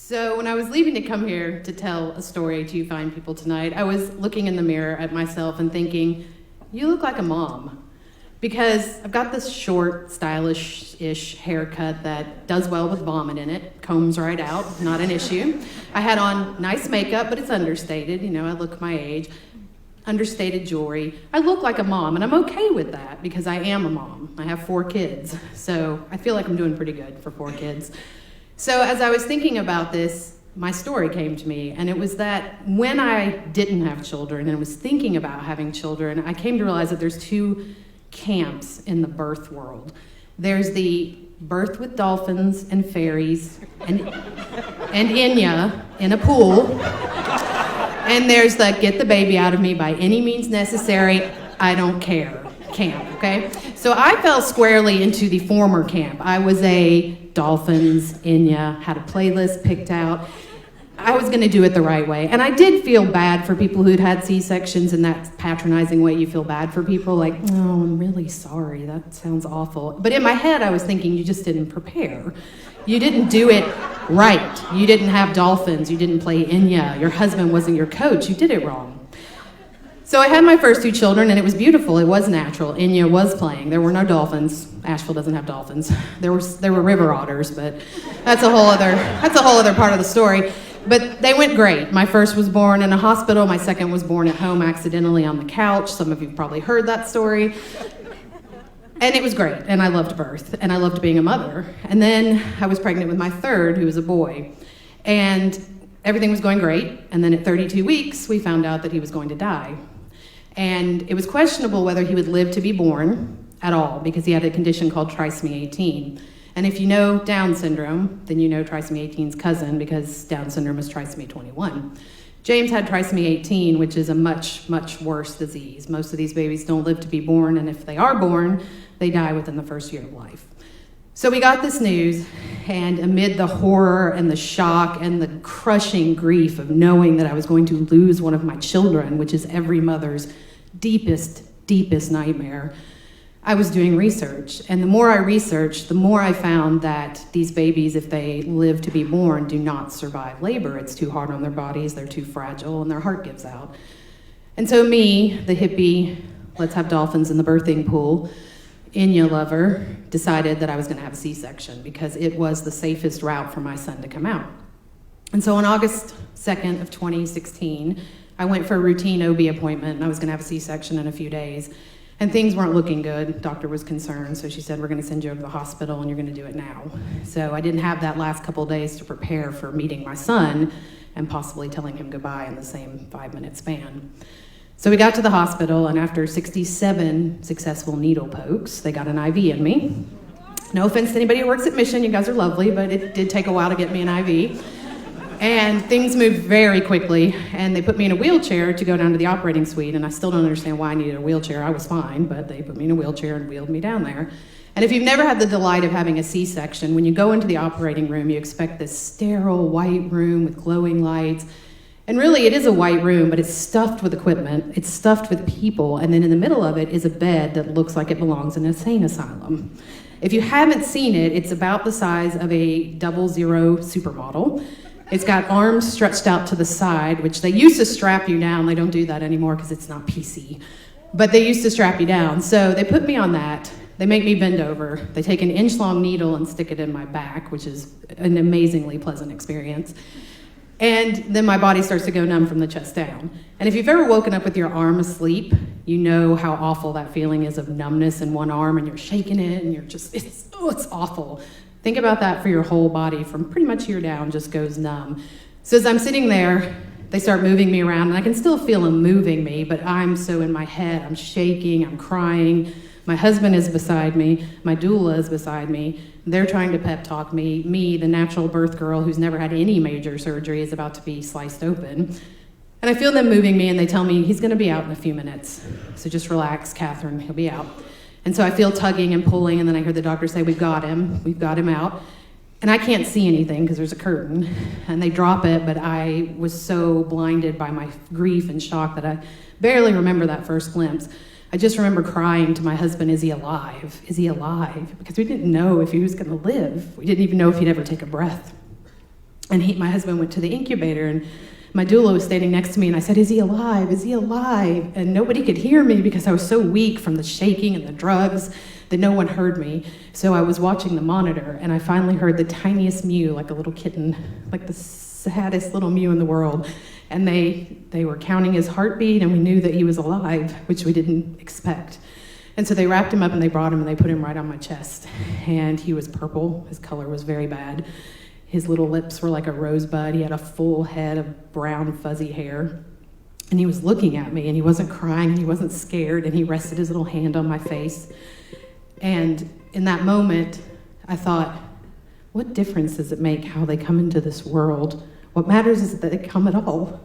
So when I was leaving to come here to tell a story to you fine people tonight, I was looking in the mirror at myself and thinking, you look like a mom. Because I've got this short, stylish-ish haircut that does well with vomit in it, combs right out, not an issue. I had on nice makeup, but it's understated, I look my age. Understated jewelry. I look like a mom, and I'm okay with that because I am a mom. I have 4 kids, so I feel like I'm doing pretty good for 4 kids. So as I was thinking about this, my story came to me, and it was that when I didn't have children and was thinking about having children, I came to realize that there's 2 camps in the birth world. There's the birth with dolphins and fairies and Inya in a pool. And there's the get the baby out of me by any means necessary, I don't care camp, okay? So I fell squarely into the former camp. I was a dolphins, Inya, had a playlist picked out. I was gonna do it the right way. And I did feel bad for people who'd had C-sections in that patronizing way you feel bad for people, like, oh, I'm really sorry, that sounds awful. But in my head, I was thinking, you just didn't prepare. You didn't do it right. You didn't have dolphins, you didn't play Inya, your husband wasn't your coach, you did it wrong. So I had my first 2 children, and it was beautiful, it was natural. Inya was playing, there were no dolphins. Asheville doesn't have dolphins. There were river otters, but that's a whole other part of the story. But they went great. My first was born in a hospital. My second was born at home accidentally on the couch. Some of you have probably heard that story. And it was great. And I loved birth. And I loved being a mother. And then I was pregnant with my third, who was a boy. And everything was going great. And then at 32 weeks, we found out that he was going to die. And it was questionable whether he would live to be born at all, because he had a condition called trisomy 18. And if you know Down syndrome, then you know trisomy 18's cousin, because Down syndrome is trisomy 21. James had trisomy 18, which is a much, much worse disease. Most of these babies don't live to be born, and if they are born, they die within the first year of life. So we got this news, and amid the horror and the shock and the crushing grief of knowing that I was going to lose one of my children, which is every mother's deepest, deepest nightmare, I was doing research, and the more I researched, the more I found that these babies, if they live to be born, do not survive labor. It's too hard on their bodies, they're too fragile, and their heart gives out. And so me, the hippie, let's have dolphins in the birthing pool, Inya lover, decided that I was gonna have a C-section because it was the safest route for my son to come out. And so on August 2nd of 2016, I went for a routine OB appointment, and I was gonna have a C-section in a few days. And things weren't looking good. Doctor was concerned, so she said, we're gonna send you over to the hospital and you're gonna do it now. So I didn't have that last couple of days to prepare for meeting my son and possibly telling him goodbye in the same 5-minute span. So we got to the hospital, and after 67 successful needle pokes, they got an IV in me. No offense to anybody who works at Mission, you guys are lovely, but it did take a while to get me an IV. And things moved very quickly, and they put me in a wheelchair to go down to the operating suite, and I still don't understand why I needed a wheelchair. I was fine, but they put me in a wheelchair and wheeled me down there. And if you've never had the delight of having a C-section, when you go into the operating room, you expect this sterile white room with glowing lights. And really, it is a white room, but it's stuffed with equipment, it's stuffed with people, and then in the middle of it is a bed that looks like it belongs in an insane asylum. If you haven't seen it, it's about the size of a 00 supermodel. It's got arms stretched out to the side, which they used to strap you down. They don't do that anymore because it's not PC. But they used to strap you down. So they put me on that. They make me bend over. They take an inch-long needle and stick it in my back, which is an amazingly pleasant experience. And then my body starts to go numb from the chest down. And if you've ever woken up with your arm asleep, you know how awful that feeling is of numbness in one arm, and you're shaking it, and you're just, it's awful. Think about that for your whole body, from pretty much here down, just goes numb. So as I'm sitting there, they start moving me around, and I can still feel them moving me, but I'm so in my head, I'm shaking, I'm crying. My husband is beside me, my doula is beside me. They're trying to pep talk me. Me, the natural birth girl who's never had any major surgery, is about to be sliced open. And I feel them moving me, and they tell me, he's gonna be out in a few minutes. So just relax, Catherine, he'll be out. And so I feel tugging and pulling, and then I hear the doctor say, we've got him out. And I can't see anything because there's a curtain, and they drop it, but I was so blinded by my grief and shock that I barely remember that first glimpse. I just remember crying to my husband, is he alive? Is he alive? Because we didn't know if he was gonna live. We didn't even know if he'd ever take a breath. And my husband went to the incubator, and my doula was standing next to me, and I said, "Is he alive? Is he alive?" And nobody could hear me because I was so weak from the shaking and the drugs that no one heard me. So I was watching the monitor, and I finally heard the tiniest mew, like a little kitten, like the saddest little mew in the world. And they were counting his heartbeat, and we knew that he was alive, which we didn't expect. And so they wrapped him up, and they brought him, and they put him right on my chest. And he was purple. His color was very bad. His little lips were like a rosebud. He had a full head of brown, fuzzy hair. And he was looking at me, and he wasn't crying, and he wasn't scared, and he rested his little hand on my face. And in that moment, I thought, what difference does it make how they come into this world? What matters is that they come at all.